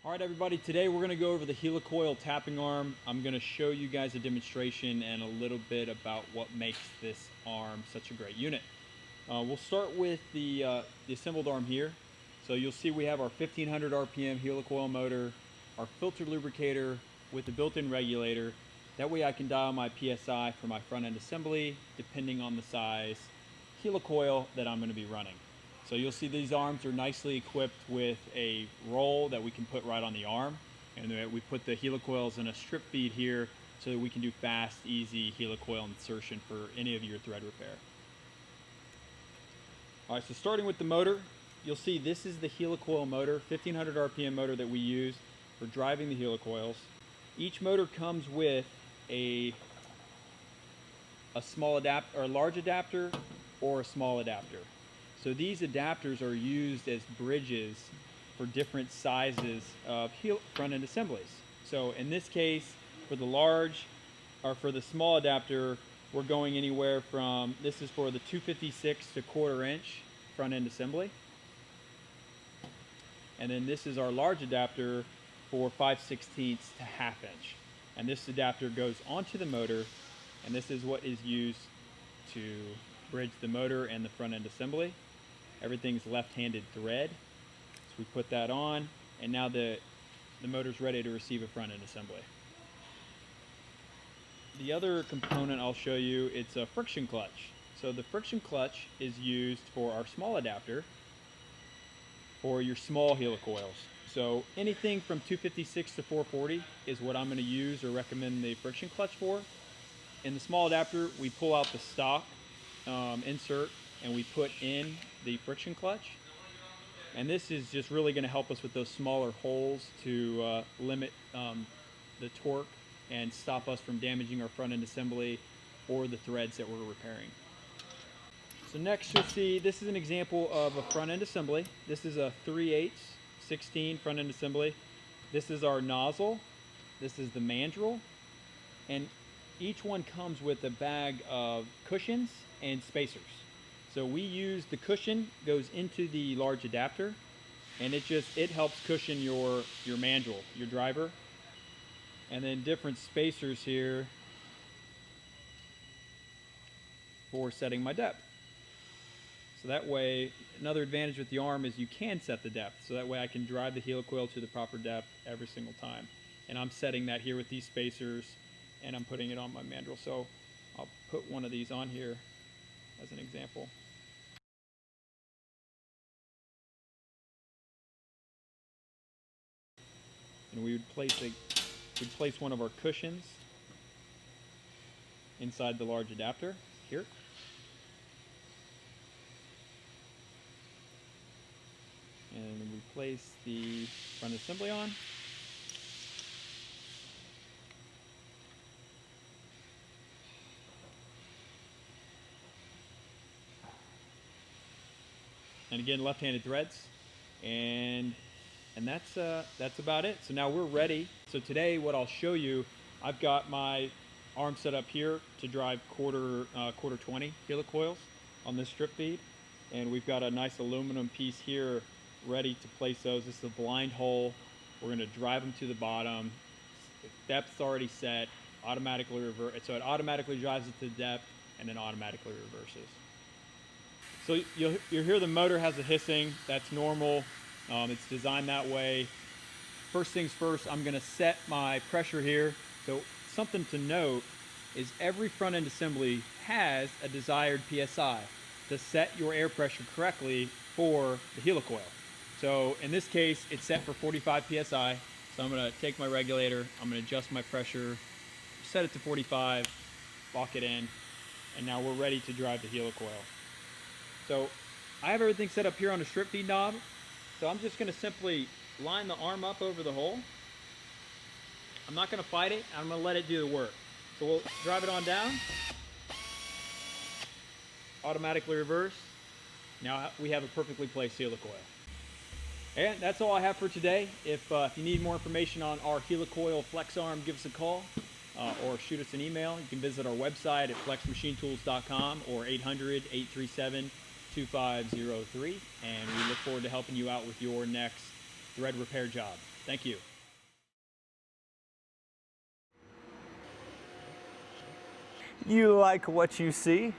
All right, everybody, today we're going to go over the helicoil tapping arm. I'm going to show you guys a demonstration and a little bit about what makes this arm such a great unit. We'll start with the assembled arm here. So you'll see we have our 1500 RPM helicoil motor, our filter lubricator with the built-in regulator. That way I can dial my PSI for my front end assembly depending on the size helicoil that I'm going to be running. So you'll see these arms are nicely equipped with a roll that we can put right on the arm, and we put the helicoils in a strip feed here so that we can do fast, easy helicoil insertion for any of your thread repair. All right, so starting with the motor, you'll see this is the helicoil motor, 1500 RPM motor that we use for driving the helicoils. Each motor comes with a small adapter, or a large adapter, or a small adapter. So these adapters are used as bridges for different sizes of front end assemblies. So in this case, for the large, or for the small adapter, we're going anywhere from, this is for the 256 to 1/4 inch front end assembly. And then this is our large adapter for 5/16 to 1/2 inch. And this adapter goes onto the motor, and this is what is used to bridge the motor and the front end assembly. Everything's left-handed thread. So we put that on, and now the motor's ready to receive a front end assembly. The other component I'll show you, it's a friction clutch. So the friction clutch is used for our small adapter for your small helicoils. So anything from 256 to 440 is what I'm going to use or recommend the friction clutch for. In the small adapter, we pull out the stock insert and we put in the friction clutch, and this is just really going to help us with those smaller holes to limit the torque and stop us from damaging our front end assembly or the threads that we're repairing. So next you'll see this is an example of a front end assembly. This is a 3/8 16 front end assembly. This is our nozzle, this is the mandrel, and each one comes with a bag of cushions and spacers. So we use the cushion goes into the large adapter, and it helps cushion your mandrel, your driver, and then different spacers here for setting my depth. So that way, another advantage with the arm is you can set the depth. So that way I can drive the helicoil to the proper depth every single time. And I'm setting that here with these spacers, and I'm putting it on my mandrel. So I'll put one of these on here as an example. And we'd place one of our cushions inside the large adapter here. And we place the front assembly on. And again, left-handed threads, and that's about it. So now we're ready. So today, what I'll show you, I've got my arm set up here to drive quarter 20 helicoils on this strip feed, and we've got a nice aluminum piece here ready to place those. This is a blind hole. We're going to drive them to the bottom. The depth's already set. Automatically revert. So it automatically drives it to the depth and then automatically reverses. So you'll hear the motor has a hissing. That's normal. It's designed that way. First things first, I'm going to set my pressure here. So something to note is every front end assembly has a desired PSI to set your air pressure correctly for the helicoil. So in this case, it's set for 45 PSI. So I'm going to take my regulator, I'm going to adjust my pressure, set it to 45, lock it in, and now we're ready to drive the helicoil. So I have everything set up here on the strip feed knob. So I'm just going to simply line the arm up over the hole. I'm not going to fight it. I'm going to let it do the work. So we'll drive it on down. Automatically reverse. Now we have a perfectly placed helicoil. And that's all I have for today. If you need more information on our helicoil FlexArm, give us a call or shoot us an email. You can visit our website at flexmachinetools.com or 800-837-2503, and we look forward to helping you out with your next thread repair job. Thank you. You like what you see?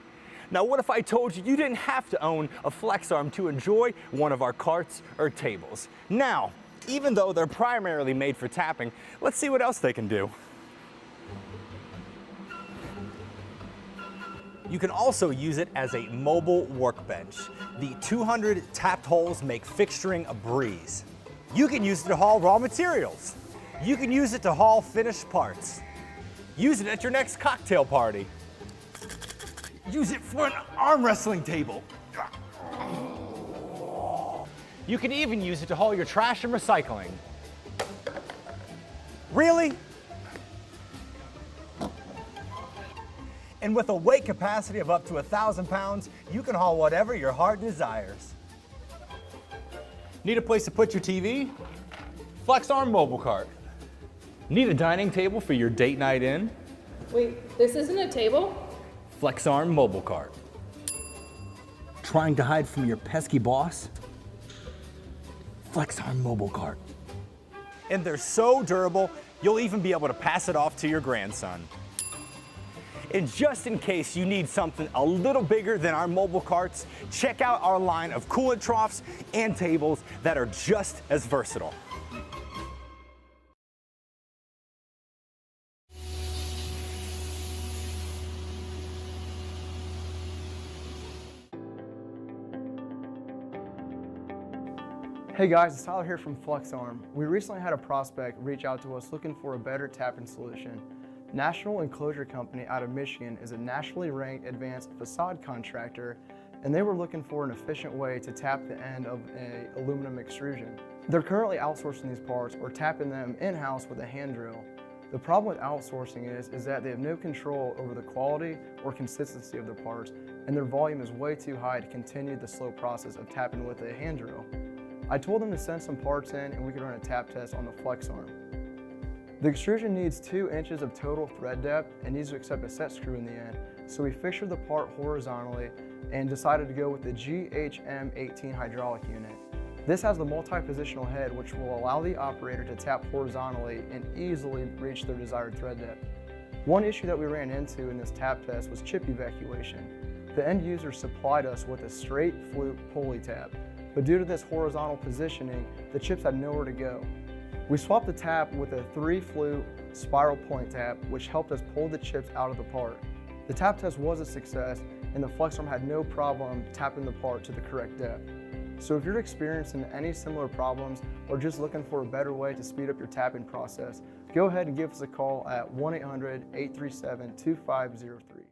Now what if I told you you didn't have to own a FlexArm to enjoy one of our carts or tables? Now, even though they're primarily made for tapping, let's see what else they can do. You can also use it as a mobile workbench. The 200 tapped holes make fixturing a breeze. You can use it to haul raw materials. You can use it to haul finished parts. Use it at your next cocktail party. Use it for an arm wrestling table. You can even use it to haul your trash and recycling. Really? And with a weight capacity of up to 1,000 pounds, you can haul whatever your heart desires. Need a place to put your TV? FlexArm mobile cart. Need a dining table for your date night in? Wait, this isn't a table? FlexArm mobile cart. Trying to hide from your pesky boss? FlexArm mobile cart. And they're so durable, you'll even be able to pass it off to your grandson. And just in case you need something a little bigger than our mobile carts, check out our line of coolant troughs and tables that are just as versatile. Hey guys, it's Tyler here from FlexArm. We recently had a prospect reach out to us looking for a better tapping solution. National Enclosure Company out of Michigan is a nationally ranked advanced facade contractor, and they were looking for an efficient way to tap the end of an aluminum extrusion. They're currently outsourcing these parts or tapping them in-house with a hand drill. The problem with outsourcing is that they have no control over the quality or consistency of their parts, and their volume is way too high to continue the slow process of tapping with a hand drill. I told them to send some parts in and we could run a tap test on the FlexArm. The extrusion needs 2 inches of total thread depth and needs to accept a set screw in the end, so we fixtured the part horizontally and decided to go with the GHM18 hydraulic unit. This has the multi-positional head which will allow the operator to tap horizontally and easily reach their desired thread depth. One issue that we ran into in this tap test was chip evacuation. The end user supplied us with a straight flute pulley tap, but due to this horizontal positioning, the chips had nowhere to go. We swapped the tap with a 3-flute spiral point tap, which helped us pull the chips out of the part. The tap test was a success, and the FlexArm had no problem tapping the part to the correct depth. So if you're experiencing any similar problems or just looking for a better way to speed up your tapping process, go ahead and give us a call at 1-800-837-2503.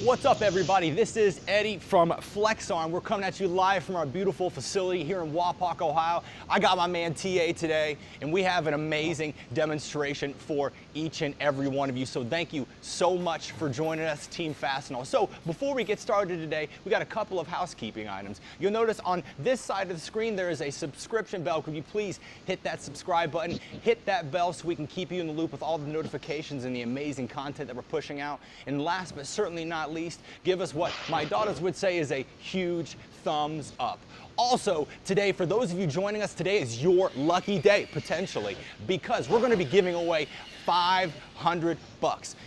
What's up, everybody? This is Eddie from FlexArm. We're coming at you live from our beautiful facility here in Wapak, Ohio. I got my man TA today, and we have an amazing demonstration for each and every one of you. So thank you so much for joining us, Team Fastenal. So before we get started today, we got a couple of housekeeping items. You'll notice on this side of the screen there is a subscription bell. Could you please hit that subscribe button, hit that bell so we can keep you in the loop with all the notifications and the amazing content that we're pushing out. And last but certainly not least, give us what my daughters would say is a huge thumbs up. Also, today, for those of you joining us, today is your lucky day, potentially, because we're going to be giving away $500.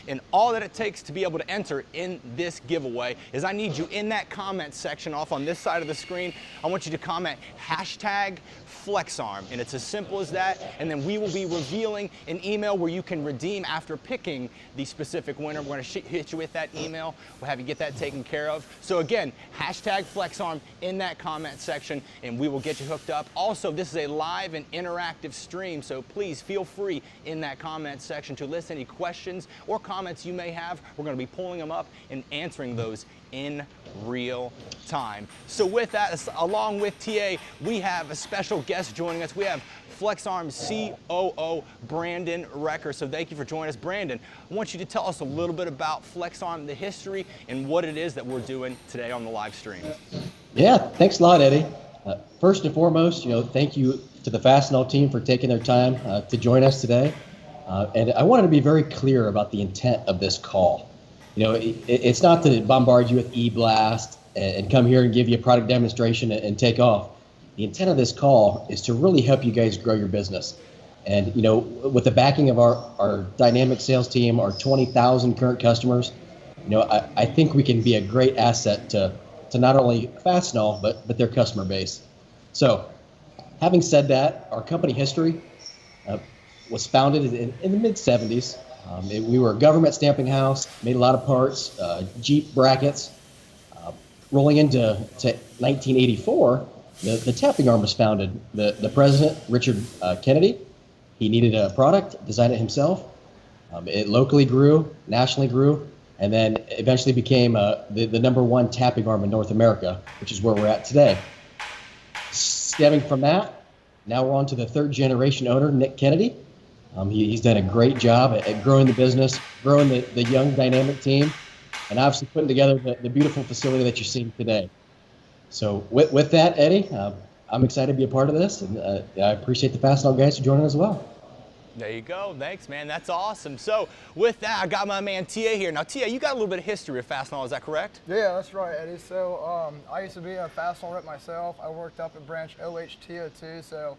And all that it takes to be able to enter in this giveaway is I need you in that comment section off on this side of the screen. I want you to comment hashtag FlexArm, and it's as simple as that. And then we will be revealing an email where you can redeem after picking the specific winner. We're going to hit you with that email. We'll have you get that taken care of. So again, hashtag FlexArm in that comment section, and we will get you hooked up. Also, this is a live and interactive stream, so please feel free in that comment section to list any questions or comments you may have. We're going to be pulling them up and answering those in real time. So with that, along with TA, we have a special guest joining us. We have FlexArm COO Brandon Recker. So thank you for joining us. Brandon, I want you to tell us a little bit about FlexArm, the history, and what it is that we're doing today on the live stream. Yeah, thanks a lot, Eddie. First and foremost, thank you to the Fastenal team for taking their time to join us today. And I wanted to be very clear about the intent of this call. It's not to bombard you with e-blast and come here and give you a product demonstration and take off. The intent of this call is to really help you guys grow your business. And, with the backing of our dynamic sales team, our 20,000 current customers, I think we can be a great asset to not only Fastenal, but their customer base. So, having said that, our company history was founded in the mid-'70s. We were a government stamping house, made a lot of parts, Jeep brackets. Rolling into 1984, the tapping arm was founded. The president, Richard Kennedy, he needed a product, designed it himself. It locally grew, nationally grew, and then eventually became the #1 tapping arm in North America, which is where we're at today. Stemming from that, now we're on to the third generation owner, Nick Kennedy. He's done a great job at growing the business, growing the young dynamic team, and obviously putting together the beautiful facility that you're seeing today. So with that, Eddie, I'm excited to be a part of this, and I appreciate the Fastenal guys for joining as well. There you go. Thanks, man. That's awesome. So with that, I got my man TA here. Now, TA, you got a little bit of history with Fastenal, is that correct? Yeah, that's right, Eddie. So I used to be a Fastenal rep myself. I worked up at branch OH202. So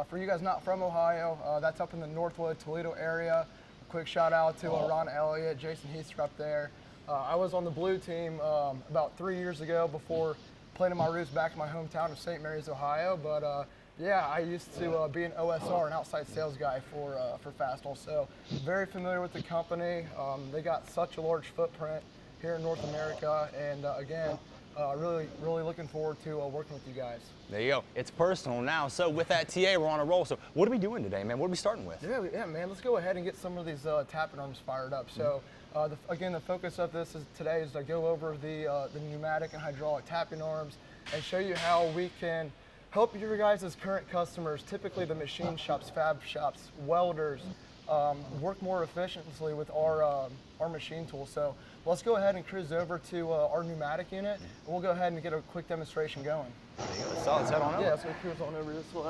for you guys not from Ohio, that's up in the Northwood, Toledo area. A quick shout out to Ron Elliott, Jason Heaster up there. I was on the blue team about 3 years ago before planting my roots back in my hometown of St. Mary's, Ohio. But yeah, I used to be an OSR, an outside sales guy for Fastenal. So very familiar with the company. They got such a large footprint here in North America, and again, really looking forward to working with you guys. There you go. It's personal now. So with that, TA, we're on a roll. So what are we doing today, man? What are we starting with? Yeah, man. Let's go ahead and get some of these tapping arms fired up. So again, the focus of this today is to go over the pneumatic and hydraulic tapping arms and show you how we can help your guys as current customers, typically the machine shops, fab shops, welders, work more efficiently with our machine tool. So let's go ahead and cruise over to our pneumatic unit, and we'll go ahead and get a quick demonstration going. There you go. So let's head on over. Yeah, let's go cruise on over this way.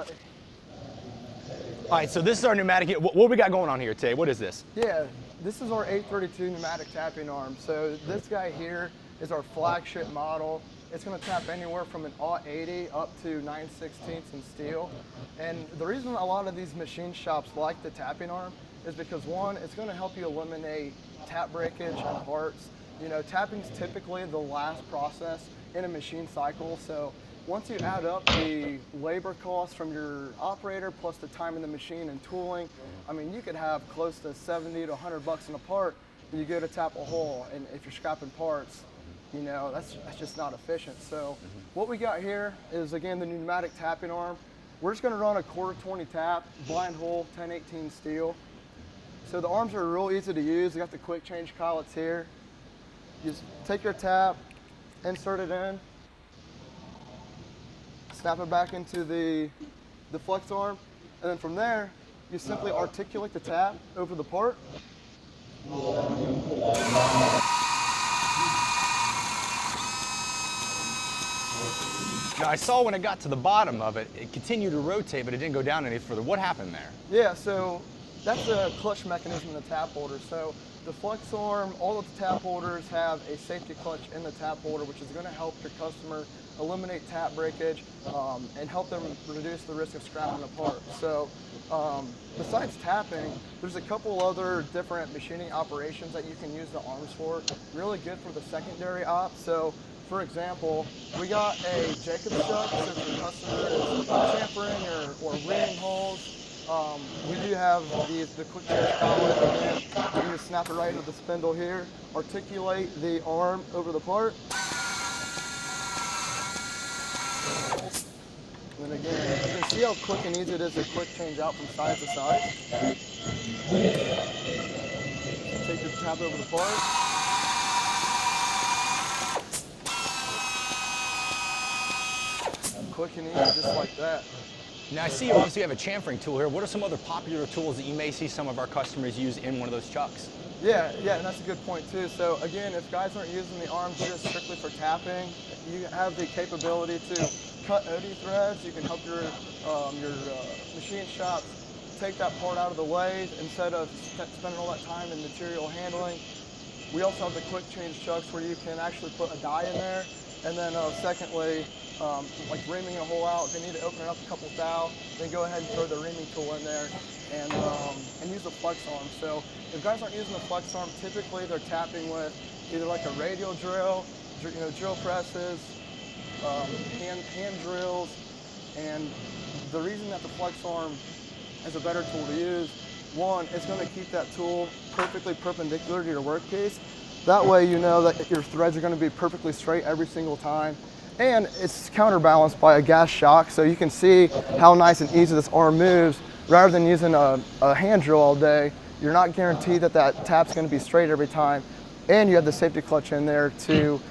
All right, so this is our pneumatic unit. What we got going on here today? What is this? Yeah, this is our 832 pneumatic tapping arm. So this guy here is our flagship model. It's going to tap anywhere from an 0.80 up to 9/16 in steel. And the reason a lot of these machine shops like the tapping arm is because, one, it's going to help you eliminate tap breakage and parts. Tapping is typically the last process in a machine cycle. So once you add up the labor costs from your operator plus the time in the machine and tooling, I mean, you could have close to 70 to 100 bucks in a part when you go to tap a hole. And if you're scrapping parts, that's just not efficient. So what we got here is, again, the pneumatic tapping arm. We're just going to run a 1/4-20 tap, blind hole, 10/18 steel. So the arms are real easy to use. They got the quick change collets here. You just take your tap, insert it in, snap it back into the FlexArm, and then from there, you simply articulate the tap over the part. Now I saw when it got to the bottom of it, it continued to rotate, but it didn't go down any further. What happened there? Yeah, so that's the clutch mechanism in the tap holder. So the FlexArm, all of the tap holders have a safety clutch in the tap holder, which is going to help your customer eliminate tap breakage and help them reduce the risk of scrapping the part. So besides tapping, there's a couple other different machining operations that you can use the arms for. Really good for the secondary op. So for example, we got a Jacobs chuck, so if your customer is chamfering or reaming holes, we do have the quick change collet. Again, you can just snap it right into the spindle here, articulate the arm over the part. And then again, you can see how quick and easy it is to quick change out from side to side. Take your tap over the part. Quick and easy, just like that. Now I see you obviously have a chamfering tool here. What are some other popular tools that you may see some of our customers use in one of those chucks? Yeah, and that's a good point too. So again, if guys aren't using the arms just strictly for tapping, you have the capability to cut OD threads. You can help your machine shop take that part out of the way instead of spending all that time in material handling. We also have the quick change chucks where you can actually put a die in there. And then secondly, like reaming a hole out, if you need to open it up a couple thou, then go ahead and throw the reaming tool in there and use the FlexArm. So if guys aren't using the FlexArm, typically they're tapping with either like a radial drill, drill presses, hand drills, and the reason that the FlexArm is a better tool to use, one, it's going to keep that tool perfectly perpendicular to your workpiece. That way you know that your threads are going to be perfectly straight every single time. And it's counterbalanced by a gas shock, so you can see how nice and easy this arm moves. Rather than using a hand drill all day, you're not guaranteed that that tap's going to be straight every time. And you have the safety clutch in there to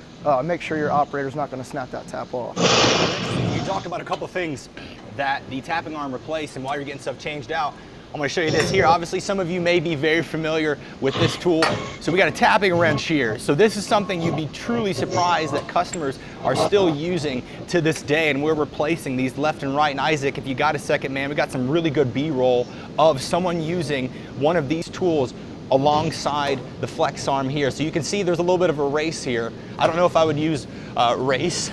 make sure your operator's not going to snap that tap off. You talked about a couple things that the tapping arm replaced and while you're getting stuff changed out. I'm going to show you this here. Obviously, some of you may be very familiar with this tool. So we got a tapping wrench here. So this is something you'd be truly surprised that customers are still using to this day, and we're replacing these left and right. And Isaac, if you got a second, man, we got some really good B-roll of someone using one of these tools alongside the FlexArm here. So you can see there's a little bit of a race here. I don't know if I would use race.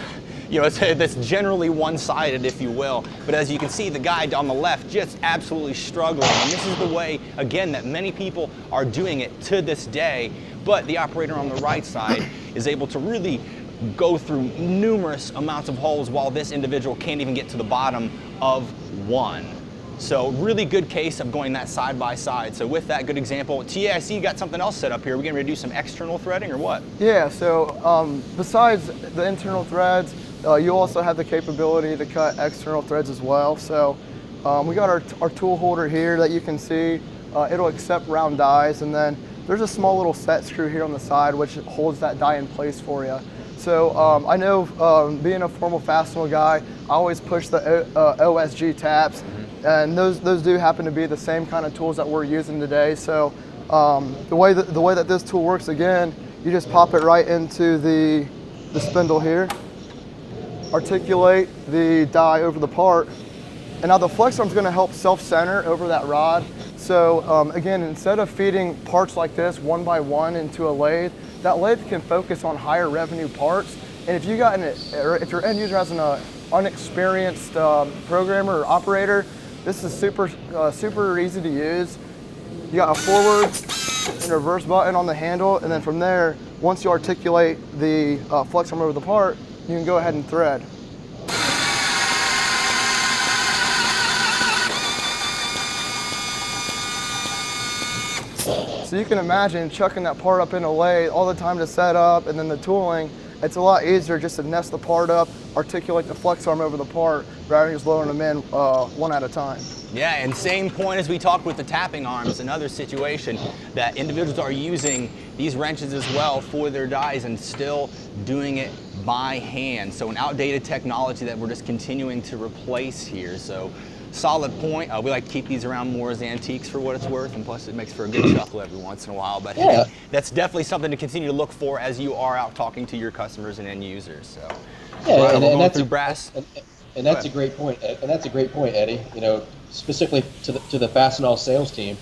You know, that's generally one-sided, if you will. But as you can see, the guy on the left just absolutely struggling. And this is the way, again, that many people are doing it to this day. But the operator on the right side is able to really go through numerous amounts of holes while this individual can't even get to the bottom of one. So really good case of going that side by side. So with that good example, TA, I see you got something else set up here. We're getting ready to do some external threading or what? Yeah, so besides the internal threads, you also have the capability to cut external threads as well. So we got our tool holder here that you can see. It'll accept round dies, and then there's a small little set screw here on the side which holds that die in place for you. So I know being a formal Fastenal guy, I always push the OSG taps, and those do happen to be the same kind of tools that we're using today. So the way that this tool works, again, you just pop it right into the spindle here, articulate the die over the part, and now the FlexArm is going to help self-center over that rod. So again, instead of feeding parts like this one by one into a lathe, that lathe can focus on higher revenue parts. And if if your end user has an unexperienced programmer or operator, this is super easy to use. You got a forward and reverse button on the handle, and then from there, once you articulate the FlexArm over the part, you can go ahead and thread. So you can imagine chucking that part up in a lathe, all the time to set up, and then the tooling. It's a lot easier just to nest the part up, articulate the FlexArm over the part, rather than just lowering them in one at a time. Yeah, and same point as we talked with the tapping arms, another situation that individuals are using these wrenches as well for their dies and still doing it by hand. So an outdated technology that we're just continuing to replace here. So solid point. We like to keep these around more as antiques for what it's worth, and plus it makes for a good chuckle every once in a while. But Yeah. hey, that's definitely something to continue to look for as you are out talking to your customers and end users. So Yeah, right, and we're going that's through brass. And that's a great point. And that's a great point, Eddie. You know, specifically to the Fastenal sales team,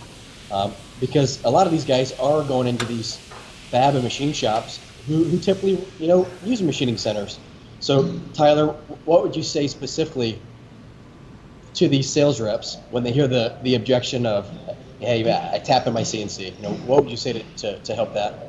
because a lot of these guys are going into these fab and machine shops who typically, you know, use machining centers. So, Tyler, what would you say specifically to these sales reps when they hear the objection of, hey, I tap in my CNC? You know, what would you say to help that?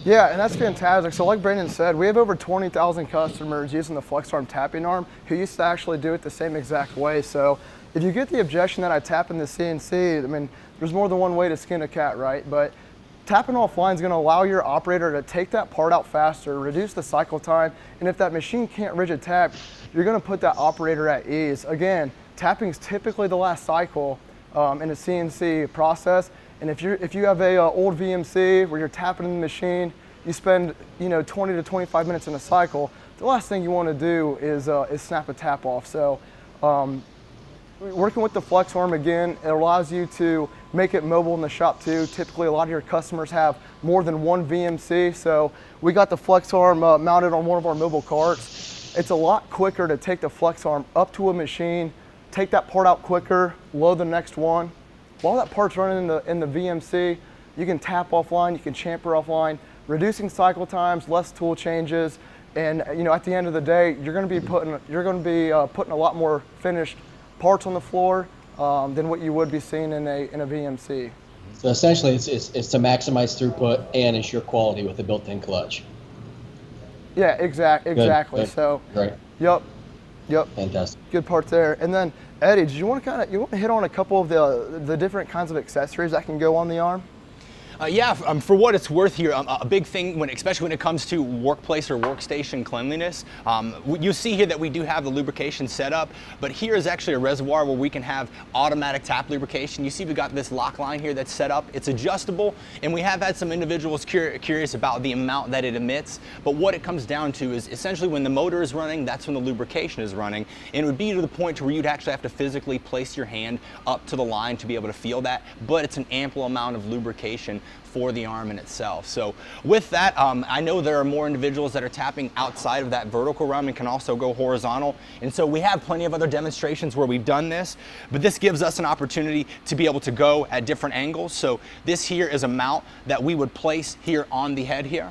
Yeah, and that's fantastic. So like Brandon said, we have over 20,000 customers using the FlexArm tapping arm who used to actually do it the same exact way. So if you get the objection that I tap in the CNC, I mean, there's more than one way to skin a cat, right? But tapping offline is going to allow your operator to take that part out faster, reduce the cycle time, and if that machine can't rigid tap, you're going to put that operator at ease. Again, tapping is typically the last cycle in a CNC process. And if you have a old VMC where you're tapping in the machine, you spend 20 to 25 minutes in a cycle. The last thing you want to do is snap a tap off. So working with the FlexArm again, it allows you to make it mobile in the shop too. Typically, a lot of your customers have more than one VMC, so we got the FlexArm mounted on one of our mobile carts. It's a lot quicker to take the FlexArm up to a machine, take that part out quicker, load the next one. While that part's running in the VMC, you can tap offline, you can chamfer offline, reducing cycle times, less tool changes, and at the end of the day, you're going to be putting a lot more finished parts on the floor than what you would be seeing in a VMC. So essentially, it's to maximize throughput and ensure quality with a built-in clutch. Yeah, exactly. Good. So, Great. Yep. Fantastic. Good part there. And then Eddie, did you want to hit on a couple of the different kinds of accessories that can go on the arm? Yeah, for what it's worth here, a big thing, especially when it comes to workplace or workstation cleanliness, you see here that we do have the lubrication set up, but here is actually a reservoir where we can have automatic tap lubrication. You see we got this lock line here that's set up. It's adjustable, and we have had some individuals curious about the amount that it emits, but what it comes down to is essentially when the motor is running, that's when the lubrication is running, and it would be to the point where you'd actually have to physically place your hand up to the line to be able to feel that, but it's an ample amount of lubrication for the arm in itself. So with that, I know there are more individuals that are tapping outside of that vertical realm and can also go horizontal. And so we have plenty of other demonstrations where we've done this, but this gives us an opportunity to be able to go at different angles. So this here is a mount that we would place here on the head here.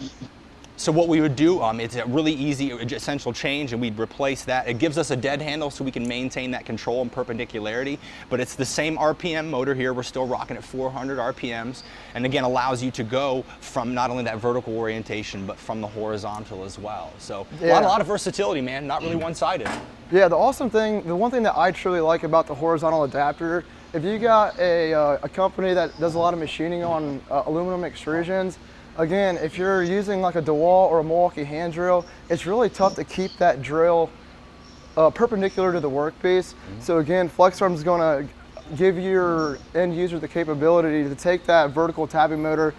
So what we would do, it's a really easy essential change, and we'd replace that. It gives us a dead handle so we can maintain that control and perpendicularity, but it's the same RPM motor here. We're still rocking at 400 RPMs, and again, allows you to go from not only that vertical orientation, but from the horizontal as well. So yeah. a lot of versatility, man, not really one-sided. Yeah, the one thing that I truly like about the horizontal adapter, if you got a company that does a lot of machining on aluminum extrusions, again, if you're using like a DeWalt or a Milwaukee hand drill, it's really tough to keep that drill perpendicular to the workpiece. So again, FlexArm is going to give your end user the capability to take that vertical tapping motor,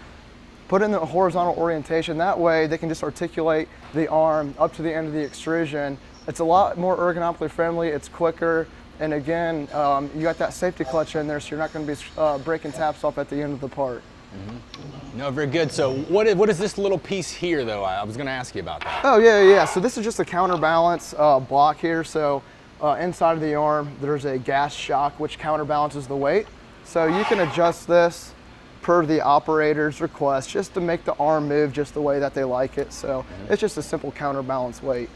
put it in the horizontal orientation. That way they can just articulate the arm up to the end of the extrusion. It's a lot more ergonomically friendly, it's quicker, and again, you got that safety clutch in there, so you're not going to be breaking taps off at the end of the part. No, very good. So what is this little piece here, though? I was going to ask you about that. Oh, yeah. So this is just a counterbalance block here. So inside of the arm, there's a gas shock which counterbalances the weight. So you can adjust this per the operator's request just to make the arm move just the way that they like it. So it's just a simple counterbalance weight.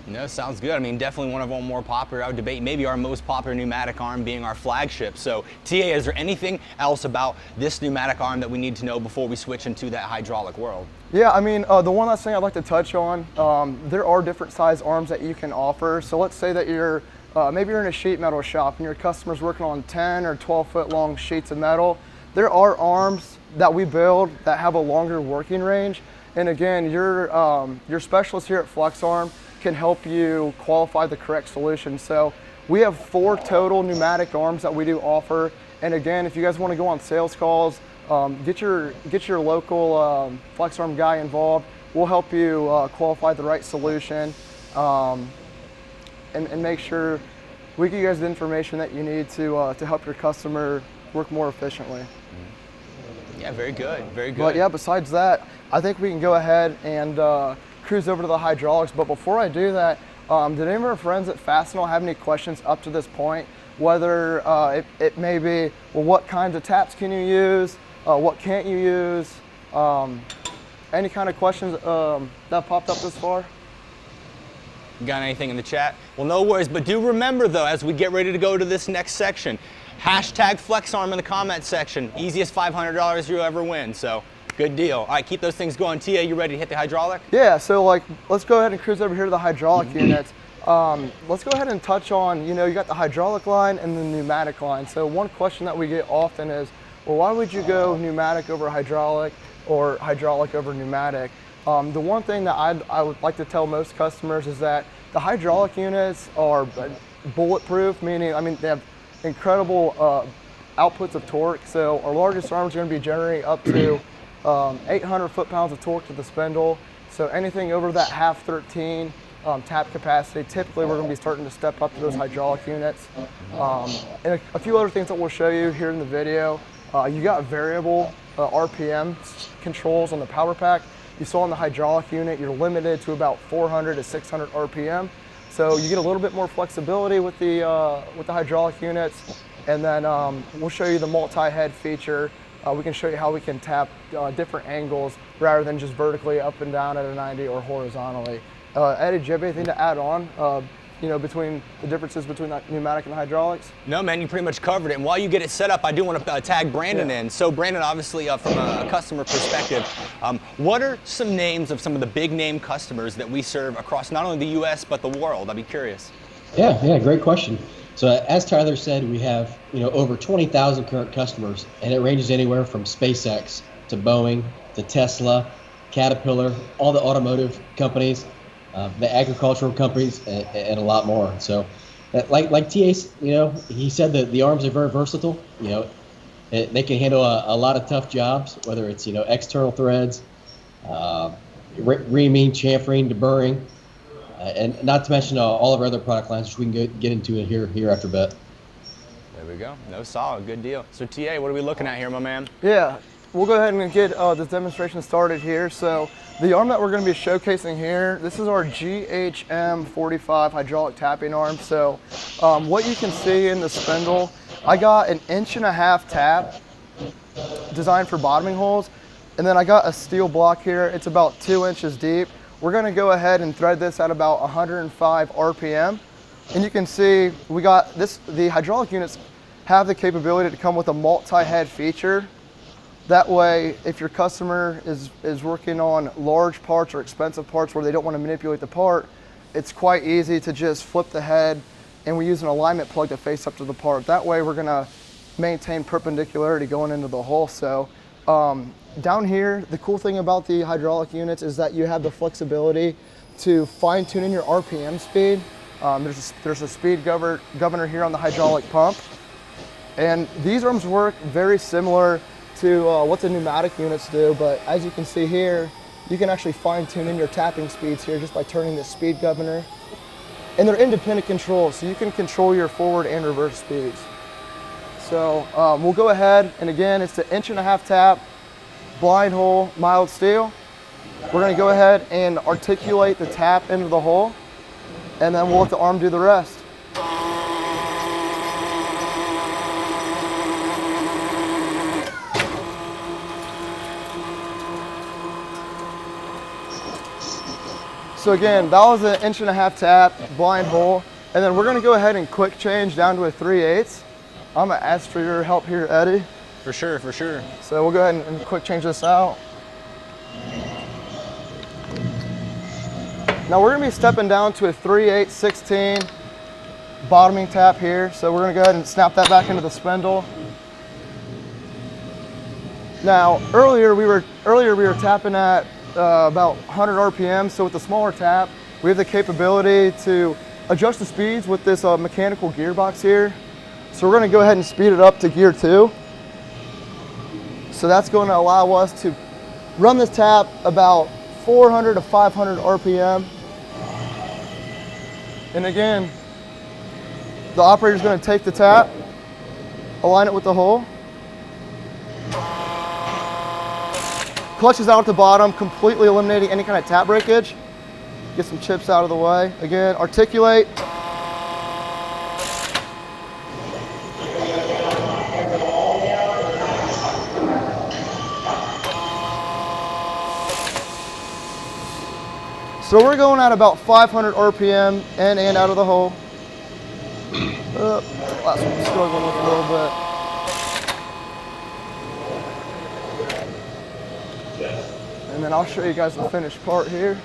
No, sounds good. I mean, definitely one of our more popular. I would debate maybe our most popular pneumatic arm being our flagship. So, TA, is there anything else about this pneumatic arm that we need to know before we switch into that hydraulic world? Yeah, I mean, the one last thing I'd like to touch on, there are different size arms that you can offer. So let's say that you're, maybe you're in a sheet metal shop and your customer's working on 10 or 12 foot long sheets of metal. There are arms that we build that have a longer working range. And again, your specialist here at FlexArm can help you qualify the correct solution. So we have 4 total pneumatic arms that we do offer. And again, if you guys want to go on sales calls, get your local FlexArm guy involved. We'll help you qualify the right solution and make sure we give you guys the information that you need to help your customer work more efficiently. Yeah, very good, very good. But yeah, besides that, I think we can go ahead and cruise over to the hydraulics. But before I do that, did any of our friends at Fastenal have any questions up to this point? Whether it may be, well, what kinds of taps can you use? What can't you use? Any kind of questions that popped up this far? Got anything in the chat? Well, no worries, but do remember though, as we get ready to go to this next section, hashtag FlexArm in the comment section. Easiest $500 you'll ever win, so good deal. All right, keep those things going. TA, you ready to hit the hydraulic? Yeah, so like, let's go ahead and cruise over here to the hydraulic units. Let's go ahead and touch on, you got the hydraulic line and the pneumatic line. So one question that we get often is, well, why would you go pneumatic over hydraulic or hydraulic over pneumatic? The one thing that I would like to tell most customers is that the hydraulic units are bulletproof, meaning, they have incredible outputs of torque. So our largest arms are going to be generating up to 800 foot-pounds of torque to the spindle. So anything over that half 13 tap capacity, typically we're going to be starting to step up to those hydraulic units. And a few other things that we'll show you here in the video. You got variable RPM controls on the power pack. You saw in the hydraulic unit, you're limited to about 400 to 600 RPM. So you get a little bit more flexibility with the hydraulic units. And then we'll show you the multi-head feature. We can show you how we can tap different angles rather than just vertically up and down at a 90 or horizontally. Eddie, do you have anything to add on? Between the differences between pneumatic and hydraulics? No, man, you pretty much covered it. And while you get it set up, I do want to tag Brandon in. So Brandon, obviously from a customer perspective, what are some names of some of the big name customers that we serve across not only the US, but the world? I'd be curious. Yeah, great question. So as Tyler said, we have over 20,000 current customers, and it ranges anywhere from SpaceX to Boeing to Tesla, Caterpillar, all the automotive companies, the agricultural companies, and a lot more. So, like TA, he said that the arms are very versatile. They can handle a lot of tough jobs, whether it's external threads, reaming, chamfering, deburring. And not to mention all of our other product lines, which we can get into it here after a bit. There we go. No, solid. Good deal. So TA, what are we looking at here, my man? Yeah, we'll go ahead and get this demonstration started here. So the arm that we're going to be showcasing here, this is our GHM 45 hydraulic tapping arm. So what you can see in the spindle, I got an 1.5 inch tap designed for bottoming holes. And then I got a steel block here. It's about 2 inches deep. We're going to go ahead and thread this at about 105 RPM. And you can see we got this, the hydraulic units have the capability to come with a multi-head feature. That way, if your customer is working on large parts or expensive parts where they don't want to manipulate the part, it's quite easy to just flip the head, and we use an alignment plug to face up to the part. That way we're going to maintain perpendicularity going into the hole. So down here, the cool thing about the hydraulic units is that you have the flexibility to fine tune in your RPM speed. There's a speed governor here on the hydraulic pump. And these arms work very similar to what the pneumatic units do, but as you can see here, you can actually fine tune in your tapping speeds here just by turning the speed governor. And they're independent controls, so you can control your forward and reverse speeds. So we'll go ahead, and again, it's the 1.5 inch tap, blind hole, mild steel. We're going to go ahead and articulate the tap into the hole, and then we'll let the arm do the rest. So again, that was an 1.5 inch tap, blind hole, and then we're going to go ahead and quick change down to a 3/8. I'm going to ask for your help here, Eddie. For sure, for sure. So we'll go ahead and quick change this out. Now we're going to be stepping down to a 3/8 16 bottoming tap here. So we're going to go ahead and snap that back into the spindle. Now earlier we were tapping at about 100 RPM. So with the smaller tap, we have the capability to adjust the speeds with this mechanical gearbox here. So we're going to go ahead and speed it up to gear 2. So that's going to allow us to run this tap about 400 to 500 RPM. And again, the operator is going to take the tap, align it with the hole. Clutch is out at the bottom, completely eliminating any kind of tap breakage. Get some chips out of the way. Again, articulate. So we're going at about 500 RPM in and out of the hole. Last one, struggling with a little bit. And then I'll show you guys the finished part here.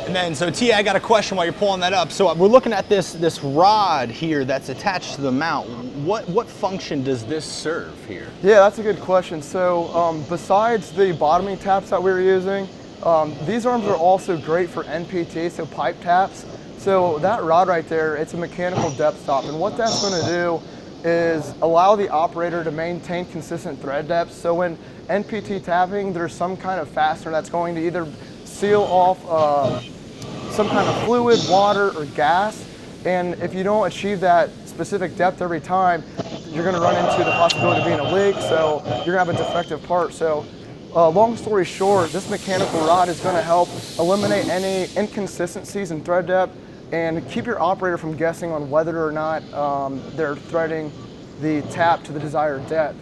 And then, so T, I got a question while you're pulling that up. So we're looking at this rod here that's attached to the mount. What function does this serve here? Yeah, that's a good question. So besides the bottoming taps that we were using, these arms are also great for NPT, so pipe taps. So that rod right there, it's a mechanical depth stop. And what that's going to do is allow the operator to maintain consistent thread depth. So when NPT tapping, there's some kind of fastener that's going to either seal off some kind of fluid, water, or gas. And if you don't achieve that specific depth every time, you're going to run into the possibility of being a leak, so you're going to have a defective part. So long story short, this mechanical rod is going to help eliminate any inconsistencies in thread depth and keep your operator from guessing on whether or not they're threading the tap to the desired depth.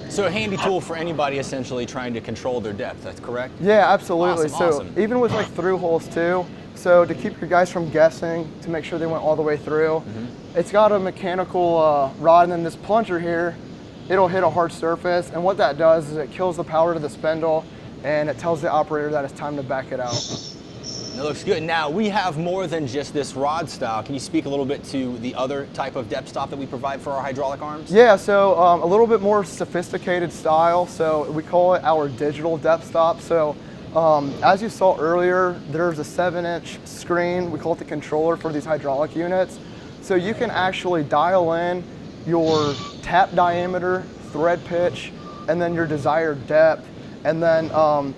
So a handy tool for anybody essentially trying to control their depth, that's correct? Yeah, absolutely. Awesome. So even with like through holes too, so to keep your guys from guessing, to make sure they went all the way through, it's got a mechanical rod, and then this plunger here, it'll hit a hard surface, and what that does is it kills the power to the spindle, and it tells the operator that it's time to back it out. That looks good. Now, we have more than just this rod style. Can you speak a little bit to the other type of depth stop that we provide for our hydraulic arms? Yeah, so a little bit more sophisticated style. So we call it our digital depth stop. So as you saw earlier, there's a 7-inch screen. We call it the controller for these hydraulic units. So you can actually dial in your tap diameter, thread pitch, and then your desired depth. And then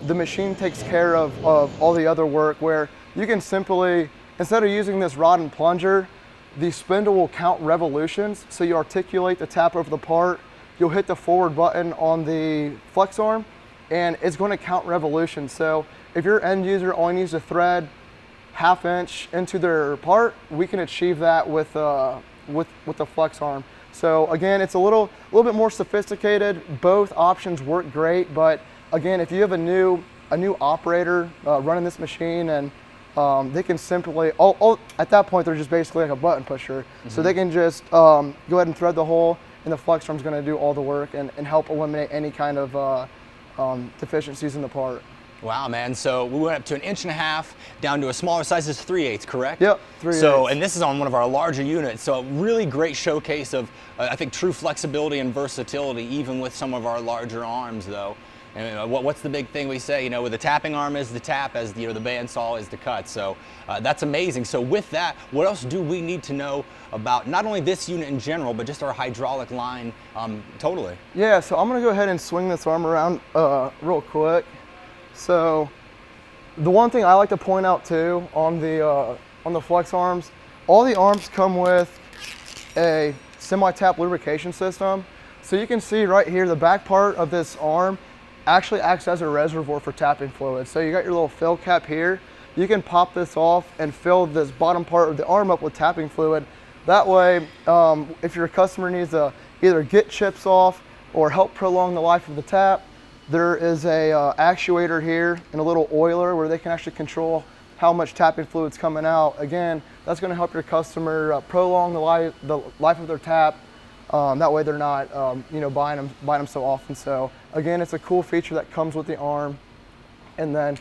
the machine takes care of all the other work, where you can simply, instead of using this rod and plunger, the spindle will count revolutions. So you articulate the tap over the part, you'll hit the forward button on the FlexArm, and it's going to count revolutions. So if your end user only needs to thread ½ inch into their part, we can achieve that with the FlexArm. So again, it's a little bit more sophisticated. Both options work great, but again, if you have a new operator running this machine, and they can simply, at that point, they're just basically like a button pusher. So they can just go ahead and thread the hole, and the FlexArm is going to do all the work and help eliminate any kind of deficiencies in the part. Wow, man. So we went up to 1.5 inches down to a smaller size. This is 3/8, correct? Yep, 3/8. So, and this is on one of our larger units. So a really great showcase of, I think, true flexibility and versatility, even with some of our larger arms, though. And what's the big thing we say? You know, with the tapping arm is the tap, as the bandsaw is the cut. So that's amazing. So with that, what else do we need to know about not only this unit in general, but just our hydraulic line totally? Yeah, so I'm going to go ahead and swing this arm around real quick. So the one thing I like to point out too on the FlexArms, all the arms come with a semi-tap lubrication system. So you can see right here, the back part of this arm actually acts as a reservoir for tapping fluid. So you got your little fill cap here. You can pop this off and fill this bottom part of the arm up with tapping fluid. That way, if your customer needs to either get chips off or help prolong the life of the tap, there is a actuator here and a little oiler where they can actually control how much tapping fluid's coming out. Again, that's going to help your customer prolong the life of their tap. That way they're not buying them so often. So again, it's a cool feature that comes with the arm. And then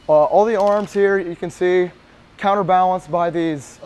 all the arms here, you can see, counterbalanced by these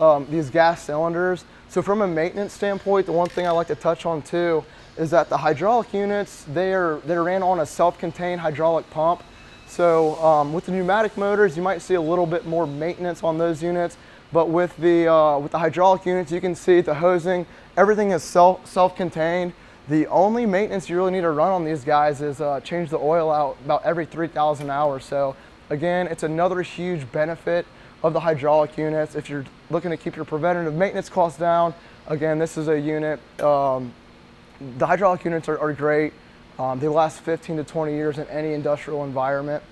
gas cylinders. So from a maintenance standpoint, the one thing I like to touch on too is that the hydraulic units, they're ran on a self-contained hydraulic pump. So with the pneumatic motors, you might see a little bit more maintenance on those units, but with the hydraulic units, you can see the hosing Everything is self-contained. The only maintenance you really need to run on these guys is change the oil out about every 3,000 hours. So again, it's another huge benefit of the hydraulic units. If you're looking to keep your preventative maintenance costs down, again, this is a unit. The hydraulic units are great. They last 15 to 20 years in any industrial environment.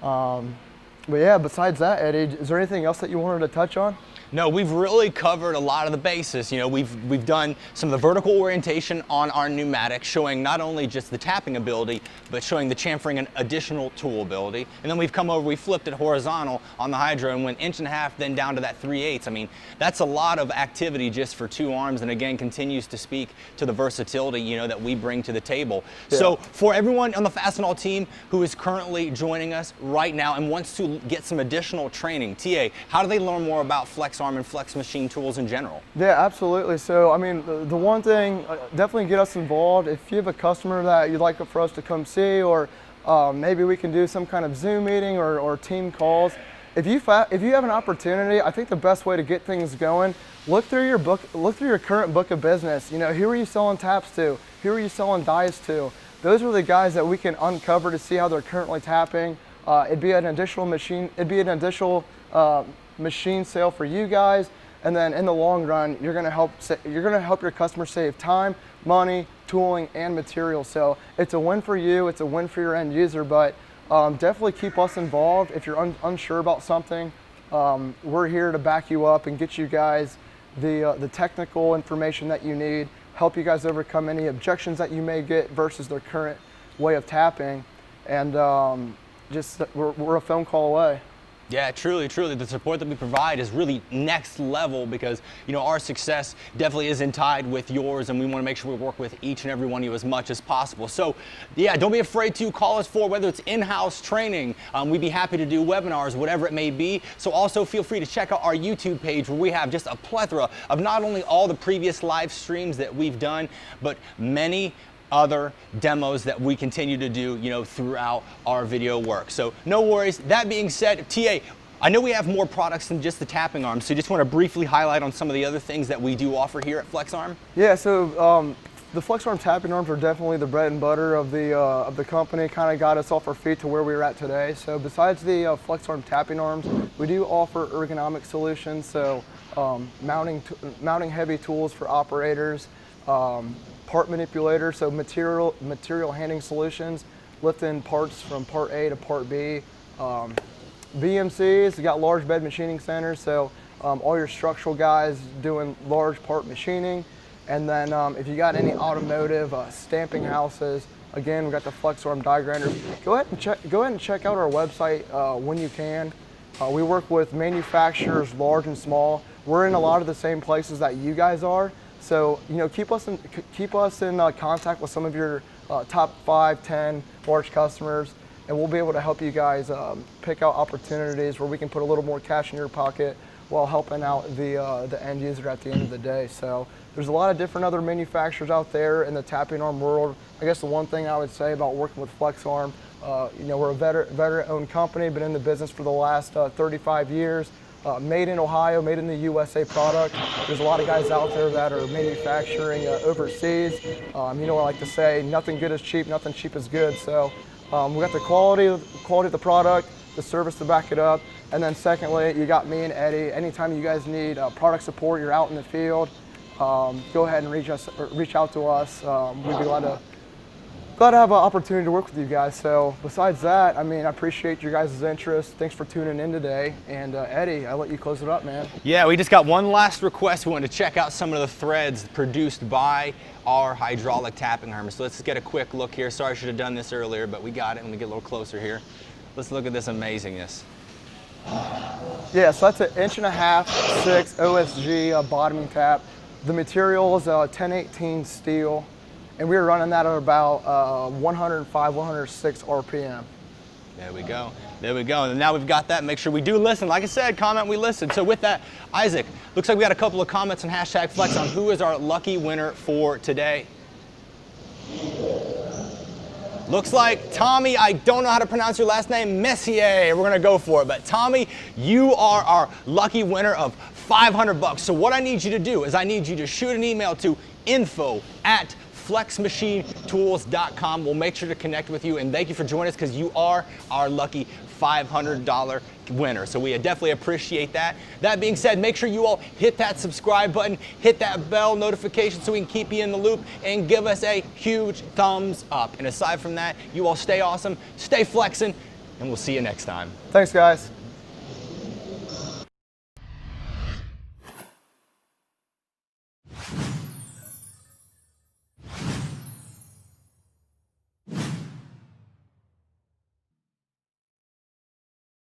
But yeah, besides that, Eddie, is there anything else that you wanted to touch on? No, we've really covered a lot of the bases. You know, we've done some of the vertical orientation on our pneumatic, showing not only just the tapping ability, but showing the chamfering and additional tool ability. And then we've come over, we flipped it horizontal on the hydro and went 1.5 inches, then down to that 3/8. I mean, that's a lot of activity just for 2 arms, and again, continues to speak to the versatility, you know, that we bring to the table. Yeah. So for everyone on the Fastenal team who is currently joining us right now and wants to get some additional training, TA, how do they learn more about FlexArm and flex machine tools in general? Yeah, absolutely. So, I mean, the one thing, definitely get us involved. If you have a customer that you'd like for us to come see, or maybe we can do some kind of Zoom meeting or team calls. If you have an opportunity, I think the best way to get things going, look through your current book of business. You know, who are you selling taps to? Who are you selling dies to? Those are the guys that we can uncover to see how they're currently tapping. It'd be an additional machine. It'd be an additional machine sale for you guys, and then in the long run, you're gonna help your customer save time, money, tooling, and materials. So it's a win for you. It's a win for your end user. But definitely keep us involved if you're unsure about something. We're here to back you up and get you guys the technical information that you need. Help you guys overcome any objections that you may get versus their current way of tapping, and we're a phone call away. Yeah, truly, truly. The support that we provide is really next level, because, you know, our success definitely isn't tied with yours, and we want to make sure we work with each and every one of you as much as possible. So, yeah, don't be afraid to call us for whether it's in-house training. We'd be happy to do webinars, whatever it may be. So also feel free to check out our YouTube page, where we have just a plethora of not only all the previous live streams that we've done, but many other demos that we continue to do, you know, throughout our video work. So no worries. That being said, TA, I know we have more products than just the tapping arm, so you just want to briefly highlight on some of the other things that we do offer here at FlexArm? Yeah, so the FlexArm tapping arms are definitely the bread and butter of the company. Kind of got us off our feet to where we're at today. So besides the FlexArm tapping arms, we do offer ergonomic solutions. So mounting heavy tools for operators, part manipulators, so material handling solutions, lifting parts from part A to part B. VMCs, we got large bed machining centers, so all your structural guys doing large part machining. And then if you got any automotive stamping houses, again, we got the FlexArm die grinders. Go ahead and check out our website when you can. We work with manufacturers large and small. We're in a lot of the same places that you guys are. So, you know, keep us in contact with some of your top 5, 10 large customers, and we'll be able to help you guys pick out opportunities where we can put a little more cash in your pocket while helping out the end user at the end of the day. So there's a lot of different other manufacturers out there in the tapping arm world. I guess the one thing I would say about working with FlexArm, you know, we're a veteran-owned company, been in the business for the last 35 years. Made in Ohio, made in the USA product. There's a lot of guys out there that are manufacturing overseas. You know, I like to say, nothing good is cheap, nothing cheap is good. So we got the quality of the product, the service to back it up, and then secondly, you got me and Eddie. Anytime you guys need product support, you're out in the field, go ahead and reach out to us. We'd be glad to have an opportunity to work with you guys. So besides that, I mean, I appreciate your guys' interest. Thanks for tuning in today. And Eddie, I'll let you close it up, man. Yeah, we just got one last request. We wanted to check out some of the threads produced by our hydraulic tapping arm. So let's just get a quick look here. Sorry, I should have done this earlier, but we got it. Let me get a little closer here. Let's look at this amazingness. Yeah, so that's an 1.5 6 OSG bottoming tap. The material is 1018 steel. And we were running that at about 105, 106 RPM. There we go. There we go. And now we've got that. Make sure we do listen. Like I said, comment, we listen. So with that, Isaac, looks like we got a couple of comments on #Flex on who is our lucky winner for today. Looks like Tommy, I don't know how to pronounce your last name, Messier. We're gonna go for it. But Tommy, you are our lucky winner of $500. So what I need you to do is I need you to shoot an email to info@flexmachinetools.com. We'll make sure to connect with you, and thank you for joining us because you are our lucky $500 winner. So we definitely appreciate that. That being said, make sure you all hit that subscribe button, hit that bell notification so we can keep you in the loop, and give us a huge thumbs up. And aside from that, you all stay awesome, stay flexing, and we'll see you next time. Thanks, guys.